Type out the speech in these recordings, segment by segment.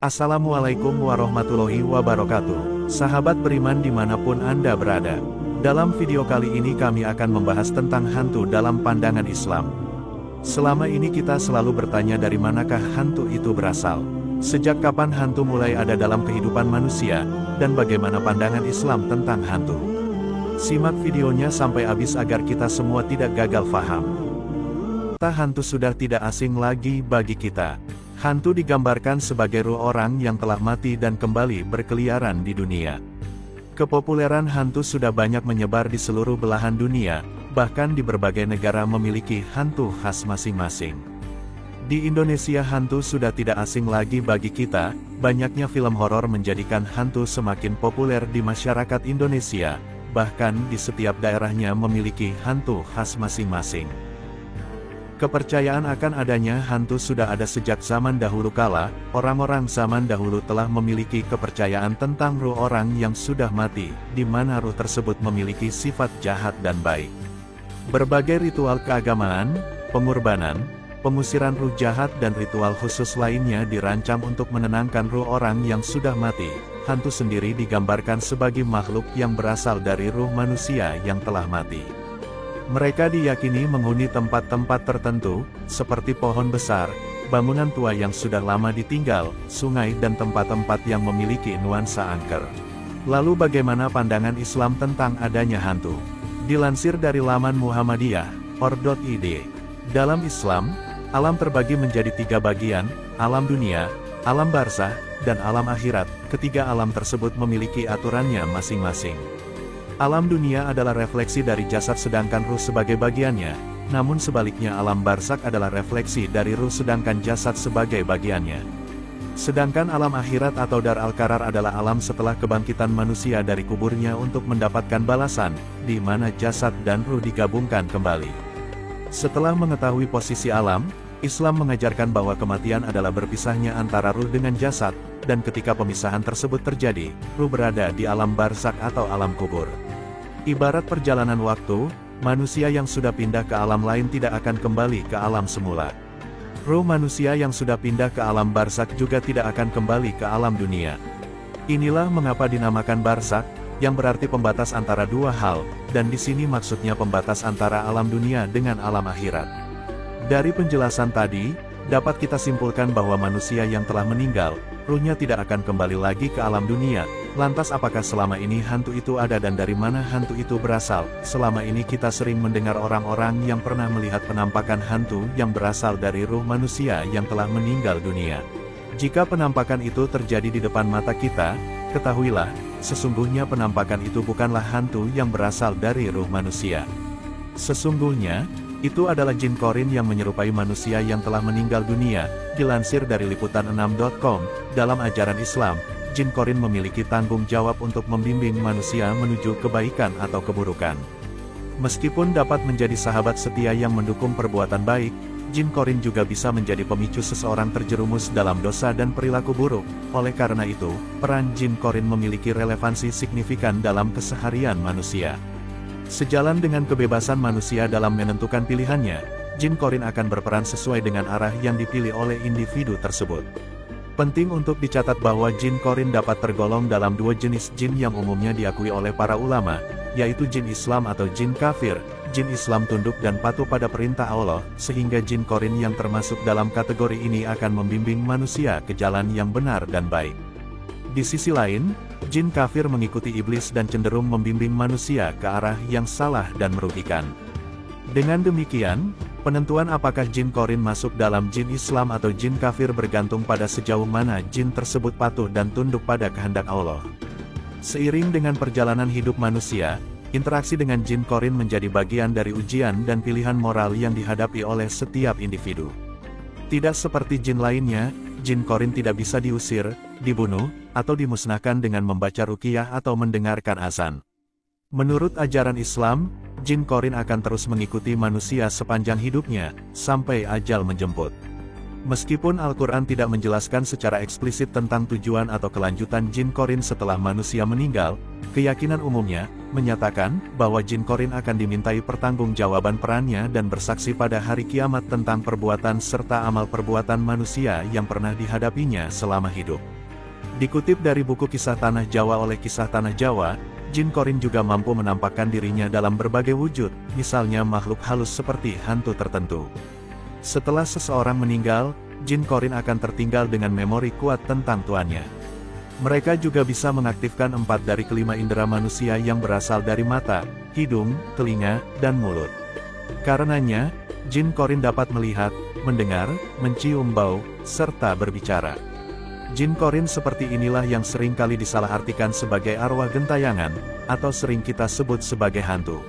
Assalamualaikum warahmatullahi wabarakatuh. Sahabat beriman dimanapun Anda berada. Dalam video kali ini kami akan membahas tentang hantu dalam pandangan Islam. Selama ini kita selalu bertanya dari manakah hantu itu berasal. Sejak kapan hantu mulai ada dalam kehidupan manusia, dan bagaimana pandangan Islam tentang hantu. Simak videonya sampai habis agar kita semua tidak gagal faham. Hantu sudah tidak asing lagi bagi kita. Hantu digambarkan sebagai ruh orang yang telah mati dan kembali berkeliaran di dunia. Kepopuleran hantu sudah banyak menyebar di seluruh belahan dunia, bahkan di berbagai negara memiliki hantu khas masing-masing. Di Indonesia hantu sudah tidak asing lagi bagi kita, banyaknya film horor menjadikan hantu semakin populer di masyarakat Indonesia, bahkan di setiap daerahnya memiliki hantu khas masing-masing. Kepercayaan akan adanya hantu sudah ada sejak zaman dahulu kala. Orang-orang zaman dahulu telah memiliki kepercayaan tentang ruh orang yang sudah mati, di mana ruh tersebut memiliki sifat jahat dan baik. Berbagai ritual keagamaan, pengorbanan, pengusiran ruh jahat dan ritual khusus lainnya dirancang untuk menenangkan ruh orang yang sudah mati. Hantu sendiri digambarkan sebagai makhluk yang berasal dari ruh manusia yang telah mati. Mereka diyakini menghuni tempat-tempat tertentu, seperti pohon besar, bangunan tua yang sudah lama ditinggal, sungai dan tempat-tempat yang memiliki nuansa angker. Lalu bagaimana pandangan Islam tentang adanya hantu? Dilansir dari laman Muhammadiyah.org.id, dalam Islam, alam terbagi menjadi 3 bagian, alam dunia, alam barzah, dan alam akhirat. Ketiga alam tersebut memiliki aturannya masing-masing. Alam dunia adalah refleksi dari jasad sedangkan ruh sebagai bagiannya, namun sebaliknya alam barzakh adalah refleksi dari ruh sedangkan jasad sebagai bagiannya. Sedangkan alam akhirat atau dar al-qarar adalah alam setelah kebangkitan manusia dari kuburnya untuk mendapatkan balasan, di mana jasad dan ruh digabungkan kembali. Setelah mengetahui posisi alam, Islam mengajarkan bahwa kematian adalah berpisahnya antara ruh dengan jasad, dan ketika pemisahan tersebut terjadi, ruh berada di alam barzakh atau alam kubur. Ibarat perjalanan waktu, manusia yang sudah pindah ke alam lain tidak akan kembali ke alam semula. Ruh manusia yang sudah pindah ke alam barzakh juga tidak akan kembali ke alam dunia. Inilah mengapa dinamakan barzakh, yang berarti pembatas antara dua hal, dan di sini maksudnya pembatas antara alam dunia dengan alam akhirat. Dari penjelasan tadi, dapat kita simpulkan bahwa manusia yang telah meninggal, ruhnya tidak akan kembali lagi ke alam dunia. Lantas apakah selama ini hantu itu ada dan dari mana hantu itu berasal? Selama ini kita sering mendengar orang-orang yang pernah melihat penampakan hantu yang berasal dari ruh manusia yang telah meninggal dunia. Jika penampakan itu terjadi di depan mata kita, ketahuilah, sesungguhnya penampakan itu bukanlah hantu yang berasal dari ruh manusia. Sesungguhnya, itu adalah jin korin yang menyerupai manusia yang telah meninggal dunia. Dilansir dari liputan6.com, dalam ajaran Islam, jin korin memiliki tanggung jawab untuk membimbing manusia menuju kebaikan atau keburukan. Meskipun dapat menjadi sahabat setia yang mendukung perbuatan baik, jin korin juga bisa menjadi pemicu seseorang terjerumus dalam dosa dan perilaku buruk. Oleh karena itu, peran jin korin memiliki relevansi signifikan dalam keseharian manusia. Sejalan dengan kebebasan manusia dalam menentukan pilihannya, jin korin akan berperan sesuai dengan arah yang dipilih oleh individu tersebut. Penting untuk dicatat bahwa jin korin dapat tergolong dalam 2 jenis jin yang umumnya diakui oleh para ulama, yaitu jin Islam atau jin kafir. Jin Islam tunduk dan patuh pada perintah Allah, sehingga jin korin yang termasuk dalam kategori ini akan membimbing manusia ke jalan yang benar dan baik. Di sisi lain, jin kafir mengikuti iblis dan cenderung membimbing manusia ke arah yang salah dan merugikan. Dengan demikian, penentuan apakah jin korin masuk dalam jin Islam atau jin kafir bergantung pada sejauh mana jin tersebut patuh dan tunduk pada kehendak Allah. Seiring dengan perjalanan hidup manusia, interaksi dengan jin korin menjadi bagian dari ujian dan pilihan moral yang dihadapi oleh setiap individu. Tidak seperti jin lainnya, jin korin tidak bisa diusir, dibunuh, atau dimusnahkan dengan membaca ruqyah atau mendengarkan azan. Menurut ajaran Islam, jin korin akan terus mengikuti manusia sepanjang hidupnya, sampai ajal menjemput. Meskipun Al-Quran tidak menjelaskan secara eksplisit tentang tujuan atau kelanjutan jin korin setelah manusia meninggal, keyakinan umumnya menyatakan bahwa jin korin akan dimintai pertanggungjawaban perannya dan bersaksi pada hari kiamat tentang perbuatan serta amal perbuatan manusia yang pernah dihadapinya selama hidup. Dikutip dari buku Kisah Tanah Jawa oleh Kisah Tanah Jawa, jin korin juga mampu menampakkan dirinya dalam berbagai wujud, misalnya makhluk halus seperti hantu tertentu. Setelah seseorang meninggal, jin korin akan tertinggal dengan memori kuat tentang tuannya. Mereka juga bisa mengaktifkan 4 dari kelima indera manusia yang berasal dari mata, hidung, telinga, dan mulut. Karenanya, jin korin dapat melihat, mendengar, mencium bau, serta berbicara. Jin korin seperti inilah yang sering kali disalahartikan sebagai arwah gentayangan, atau sering kita sebut sebagai hantu.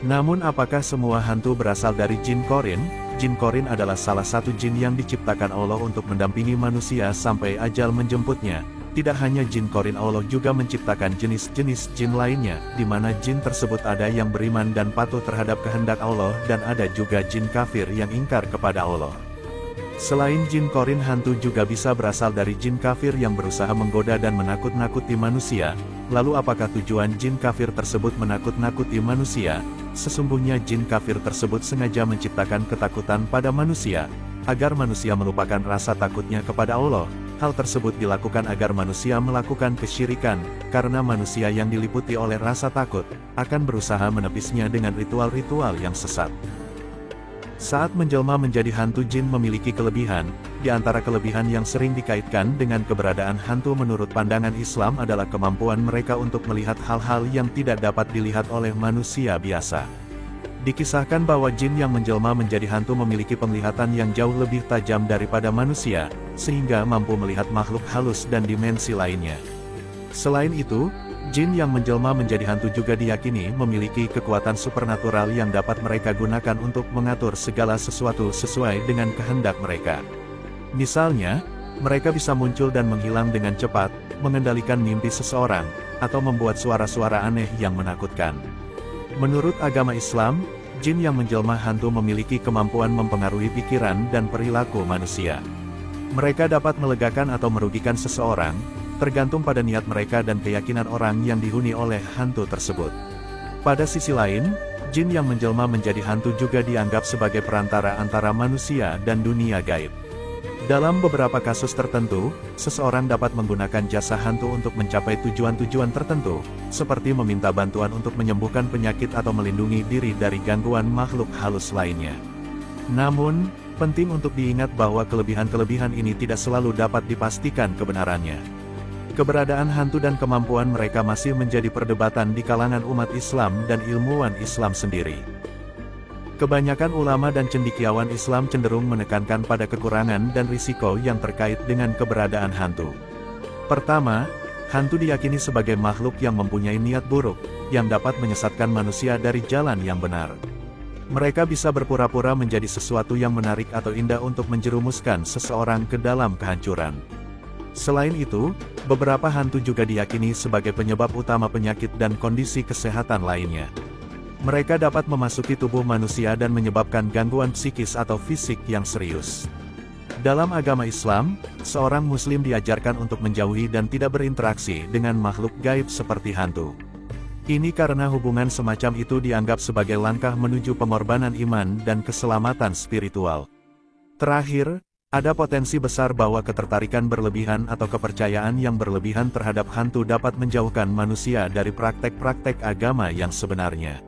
Namun apakah semua hantu berasal dari jin korin? Jin korin adalah salah satu jin yang diciptakan Allah untuk mendampingi manusia sampai ajal menjemputnya. Tidak hanya jin korin, Allah juga menciptakan jenis-jenis jin lainnya, di mana jin tersebut ada yang beriman dan patuh terhadap kehendak Allah dan ada juga jin kafir yang ingkar kepada Allah. Selain jin korin, hantu juga bisa berasal dari jin kafir yang berusaha menggoda dan menakut-nakuti manusia. Lalu apakah tujuan jin kafir tersebut menakut-nakuti manusia? Sesungguhnya jin kafir tersebut sengaja menciptakan ketakutan pada manusia, agar manusia melupakan rasa takutnya kepada Allah. Hal tersebut dilakukan agar manusia melakukan kesyirikan, karena manusia yang diliputi oleh rasa takut, akan berusaha menepisnya dengan ritual-ritual yang sesat. Saat menjelma menjadi hantu, jin memiliki kelebihan. Di antara kelebihan yang sering dikaitkan dengan keberadaan hantu menurut pandangan Islam adalah kemampuan mereka untuk melihat hal-hal yang tidak dapat dilihat oleh manusia biasa. Dikisahkan bahwa jin yang menjelma menjadi hantu memiliki penglihatan yang jauh lebih tajam daripada manusia, sehingga mampu melihat makhluk halus dan dimensi lainnya. Selain itu, jin yang menjelma menjadi hantu juga diyakini memiliki kekuatan supernatural yang dapat mereka gunakan untuk mengatur segala sesuatu sesuai dengan kehendak mereka. Misalnya, mereka bisa muncul dan menghilang dengan cepat, mengendalikan mimpi seseorang, atau membuat suara-suara aneh yang menakutkan. Menurut agama Islam, jin yang menjelma hantu memiliki kemampuan mempengaruhi pikiran dan perilaku manusia. Mereka dapat melegakan atau merugikan seseorang, tergantung pada niat mereka dan keyakinan orang yang dihuni oleh hantu tersebut. Pada sisi lain, jin yang menjelma menjadi hantu juga dianggap sebagai perantara antara manusia dan dunia gaib. Dalam beberapa kasus tertentu, seseorang dapat menggunakan jasa hantu untuk mencapai tujuan-tujuan tertentu, seperti meminta bantuan untuk menyembuhkan penyakit atau melindungi diri dari gangguan makhluk halus lainnya. Namun, penting untuk diingat bahwa kelebihan-kelebihan ini tidak selalu dapat dipastikan kebenarannya. Keberadaan hantu dan kemampuan mereka masih menjadi perdebatan di kalangan umat Islam dan ilmuwan Islam sendiri. Kebanyakan ulama dan cendekiawan Islam cenderung menekankan pada kekurangan dan risiko yang terkait dengan keberadaan hantu. Pertama, hantu diyakini sebagai makhluk yang mempunyai niat buruk, yang dapat menyesatkan manusia dari jalan yang benar. Mereka bisa berpura-pura menjadi sesuatu yang menarik atau indah untuk menjerumuskan seseorang ke dalam kehancuran. Selain itu, beberapa hantu juga diyakini sebagai penyebab utama penyakit dan kondisi kesehatan lainnya. Mereka dapat memasuki tubuh manusia dan menyebabkan gangguan psikis atau fisik yang serius. Dalam agama Islam, seorang muslim diajarkan untuk menjauhi dan tidak berinteraksi dengan makhluk gaib seperti hantu. Ini karena hubungan semacam itu dianggap sebagai langkah menuju pengorbanan iman dan keselamatan spiritual. Terakhir, ada potensi besar bahwa ketertarikan berlebihan atau kepercayaan yang berlebihan terhadap hantu dapat menjauhkan manusia dari praktek-praktek agama yang sebenarnya.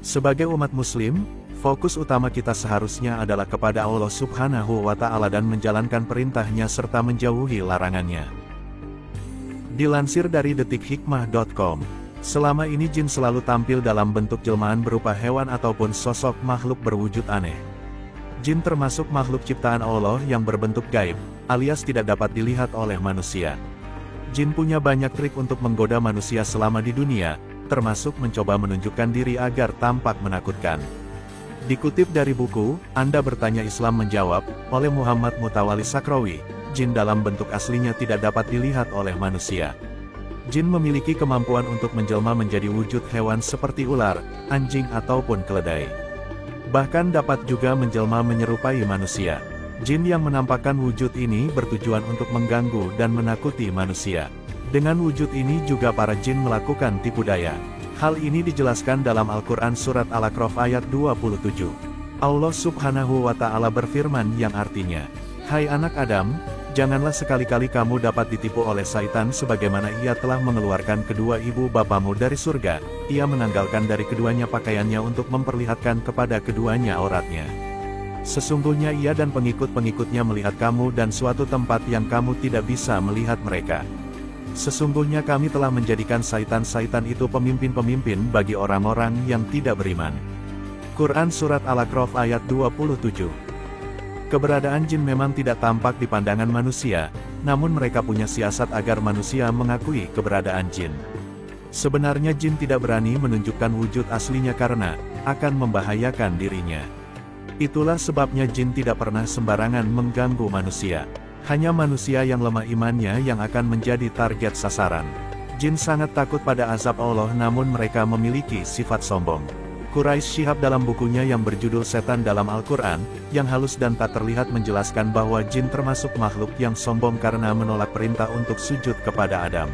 Sebagai umat muslim, fokus utama kita seharusnya adalah kepada Allah Subhanahu wa Ta'ala dan menjalankan perintahnya serta menjauhi larangannya. Dilansir dari detikhikmah.com, selama ini jin selalu tampil dalam bentuk jelmaan berupa hewan ataupun sosok makhluk berwujud aneh. Jin termasuk makhluk ciptaan Allah yang berbentuk gaib, alias tidak dapat dilihat oleh manusia. Jin punya banyak trik untuk menggoda manusia selama di dunia, termasuk mencoba menunjukkan diri agar tampak menakutkan. Dikutip dari buku, Anda Bertanya Islam Menjawab, oleh Muhammad Mutawalli Sakrawi, jin dalam bentuk aslinya tidak dapat dilihat oleh manusia. Jin memiliki kemampuan untuk menjelma menjadi wujud hewan seperti ular, anjing ataupun keledai. Bahkan dapat juga menjelma menyerupai manusia. Jin yang menampakkan wujud ini bertujuan untuk mengganggu dan menakuti manusia. Dengan wujud ini juga para jin melakukan tipu daya. Hal ini dijelaskan dalam Al-Quran Surat Al-A'raf ayat 27. Allah Subhanahu wa Ta'ala berfirman yang artinya, "Hai anak Adam, janganlah sekali-kali kamu dapat ditipu oleh Saitan sebagaimana ia telah mengeluarkan kedua ibu bapamu dari surga. Ia menanggalkan dari keduanya pakaiannya untuk memperlihatkan kepada keduanya auratnya. Sesungguhnya ia dan pengikut-pengikutnya melihat kamu dan suatu tempat yang kamu tidak bisa melihat mereka. Sesungguhnya kami telah menjadikan Saitan-Saitan itu pemimpin-pemimpin bagi orang-orang yang tidak beriman." Quran Surat Al-A'raf ayat 27. Keberadaan jin memang tidak tampak di pandangan manusia, namun mereka punya siasat agar manusia mengakui keberadaan jin. Sebenarnya jin tidak berani menunjukkan wujud aslinya karena akan membahayakan dirinya. Itulah sebabnya jin tidak pernah sembarangan mengganggu manusia. Hanya manusia yang lemah imannya yang akan menjadi target sasaran. Jin sangat takut pada azab Allah namun mereka memiliki sifat sombong. Quraisy Shihab dalam bukunya yang berjudul Setan dalam Al-Quran, yang halus dan tak terlihat menjelaskan bahwa jin termasuk makhluk yang sombong karena menolak perintah untuk sujud kepada Adam.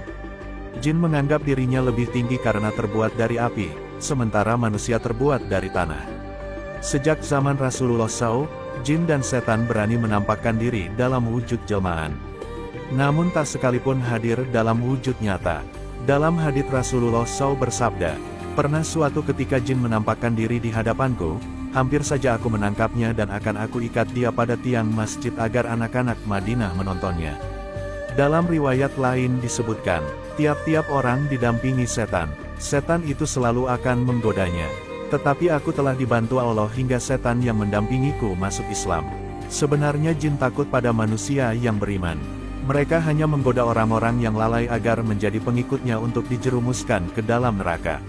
Jin menganggap dirinya lebih tinggi karena terbuat dari api, sementara manusia terbuat dari tanah. Sejak zaman Rasulullah SAW, jin dan setan berani menampakkan diri dalam wujud jelmaan. Namun tak sekalipun hadir dalam wujud nyata. Dalam hadits Rasulullah SAW bersabda, "Pernah suatu ketika jin menampakkan diri di hadapanku, hampir saja aku menangkapnya dan akan aku ikat dia pada tiang masjid agar anak-anak Madinah menontonnya." Dalam riwayat lain disebutkan, tiap-tiap orang didampingi setan. Setan itu selalu akan menggodanya. Tetapi aku telah dibantu Allah hingga setan yang mendampingiku masuk Islam. Sebenarnya jin takut pada manusia yang beriman. Mereka hanya menggoda orang-orang yang lalai agar menjadi pengikutnya untuk dijerumuskan ke dalam neraka.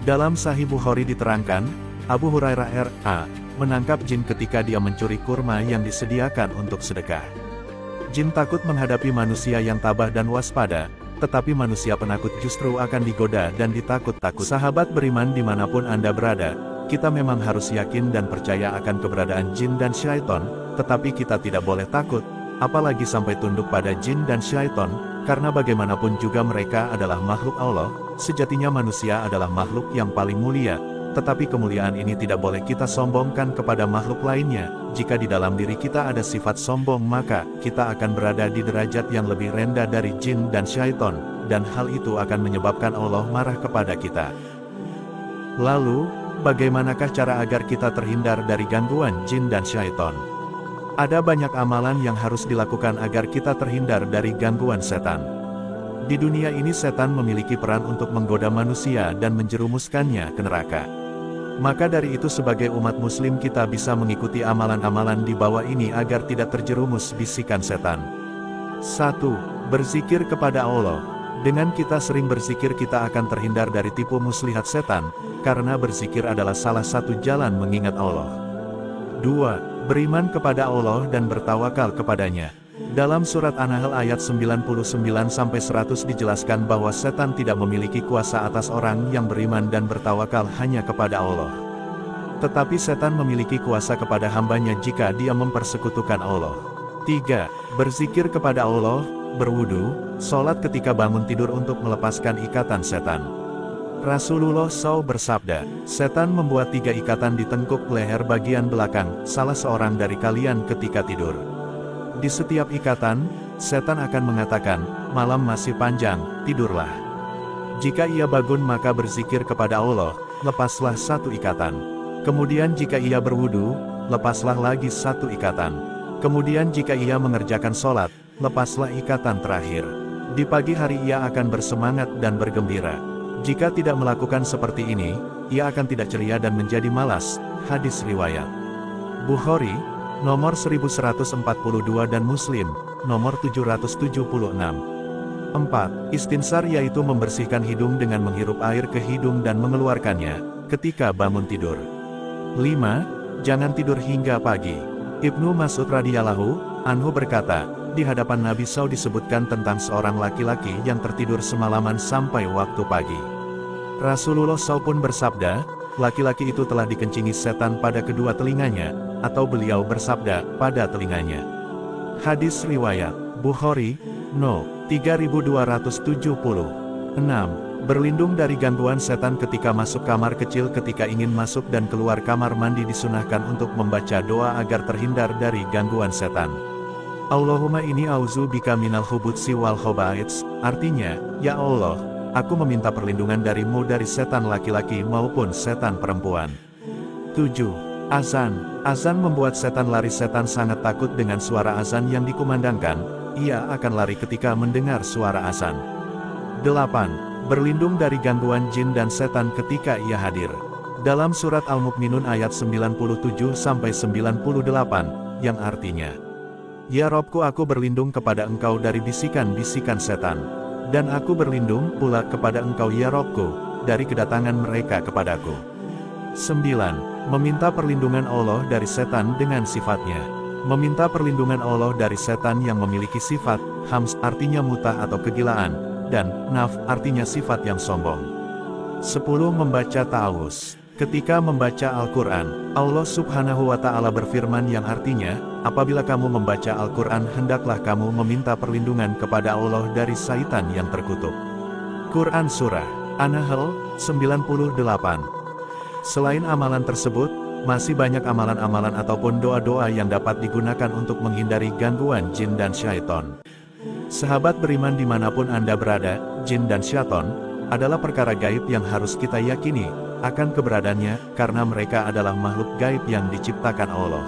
Dalam Sahih Bukhari diterangkan, Abu Hurairah R.A. menangkap jin ketika dia mencuri kurma yang disediakan untuk sedekah. Jin takut menghadapi manusia yang tabah dan waspada, tetapi manusia penakut justru akan digoda dan ditakut-takut. Sahabat beriman dimanapun Anda berada, kita memang harus yakin dan percaya akan keberadaan jin dan syaiton, tetapi kita tidak boleh takut, apalagi sampai tunduk pada jin dan syaiton, karena bagaimanapun juga mereka adalah makhluk Allah. Sejatinya manusia adalah makhluk yang paling mulia, tetapi kemuliaan ini tidak boleh kita sombongkan kepada makhluk lainnya. Jika di dalam diri kita ada sifat sombong maka kita akan berada di derajat yang lebih rendah dari jin dan syaiton, dan hal itu akan menyebabkan Allah marah kepada kita. Lalu, bagaimanakah cara agar kita terhindar dari gangguan jin dan syaiton? Ada banyak amalan yang harus dilakukan agar kita terhindar dari gangguan setan. Di dunia ini setan memiliki peran untuk menggoda manusia dan menjerumuskannya ke neraka. Maka dari itu sebagai umat muslim kita bisa mengikuti amalan-amalan di bawah ini agar tidak terjerumus bisikan setan. 1. Berzikir kepada Allah. Dengan kita sering berzikir kita akan terhindar dari tipu muslihat setan, karena berzikir adalah salah satu jalan mengingat Allah. 2. Beriman kepada Allah dan bertawakal kepadanya. Dalam surat An-Nahl ayat 99-100 dijelaskan bahwa setan tidak memiliki kuasa atas orang yang beriman dan bertawakal hanya kepada Allah. Tetapi setan memiliki kuasa kepada hambanya jika dia mempersekutukan Allah. 3. Berzikir kepada Allah, berwudu, sholat ketika bangun tidur untuk melepaskan ikatan setan. Rasulullah SAW bersabda, "Setan membuat 3 ikatan di tengkuk leher bagian belakang salah seorang dari kalian ketika tidur. Di setiap ikatan, setan akan mengatakan, 'Malam masih panjang, tidurlah.' Jika ia bangun maka berzikir kepada Allah, lepaslah 1 ikatan. Kemudian jika ia berwudu, lepaslah lagi 1 ikatan. Kemudian jika ia mengerjakan sholat, lepaslah ikatan terakhir. Di pagi hari ia akan bersemangat dan bergembira. Jika tidak melakukan seperti ini, ia akan tidak ceria dan menjadi malas." Hadis riwayat Bukhari, nomor 1142 dan Muslim, nomor 776. 4. Istinsar yaitu membersihkan hidung dengan menghirup air ke hidung dan mengeluarkannya ketika bangun tidur. 5. Jangan tidur hingga pagi. Ibnu Mas'ud radhiyallahu anhu berkata, di hadapan Nabi SAW disebutkan tentang seorang laki-laki yang tertidur semalaman sampai waktu pagi. Rasulullah SAW pun bersabda, laki-laki itu telah dikencingi setan pada kedua telinganya, atau beliau bersabda pada telinganya. Hadis riwayat Bukhari, No. 3276. Berlindung dari gangguan setan ketika masuk kamar kecil. Ketika ingin masuk dan keluar kamar mandi disunahkan untuk membaca doa agar terhindar dari gangguan setan. Allahumma inni a'udzubika minal khubutsi wal khaba'its, artinya, ya Allah, aku meminta perlindungan darimu dari setan laki-laki maupun setan perempuan. 7. Azan. Azan membuat setan lari. Setan sangat takut dengan suara azan yang dikumandangkan, ia akan lari ketika mendengar suara azan. 8. Berlindung dari gangguan jin dan setan ketika ia hadir. Dalam surat Al-Mu'minun ayat 97-98, yang artinya, Ya Robku, aku berlindung kepada engkau dari bisikan-bisikan setan. Dan aku berlindung pula kepada engkau ya Robku, dari kedatangan mereka kepadaku. 9. Meminta perlindungan Allah dari setan dengan sifatnya. Meminta perlindungan Allah dari setan yang memiliki sifat hams, artinya mutah atau kegilaan, dan naf, artinya sifat yang sombong. 10. Membaca ta'awuz. Ketika membaca Al-Quran, Allah Subhanahu wa Ta'ala berfirman yang artinya, apabila kamu membaca Al-Quran hendaklah kamu meminta perlindungan kepada Allah dari syaitan yang terkutuk. Quran Surah An-Nahl 98. Selain amalan tersebut, masih banyak amalan-amalan ataupun doa-doa yang dapat digunakan untuk menghindari gangguan jin dan syaitan. Sahabat beriman dimanapun Anda berada, jin dan syaitan adalah perkara gaib yang harus kita yakini akan keberadaannya, karena mereka adalah makhluk gaib yang diciptakan Allah.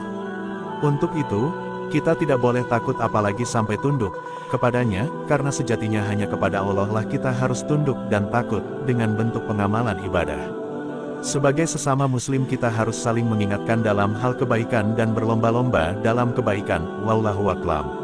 Untuk itu, kita tidak boleh takut apalagi sampai tunduk kepadanya, karena sejatinya hanya kepada Allah lah kita harus tunduk dan takut dengan bentuk pengamalan ibadah. Sebagai sesama muslim kita harus saling mengingatkan dalam hal kebaikan dan berlomba-lomba dalam kebaikan. Wallahu a'lam.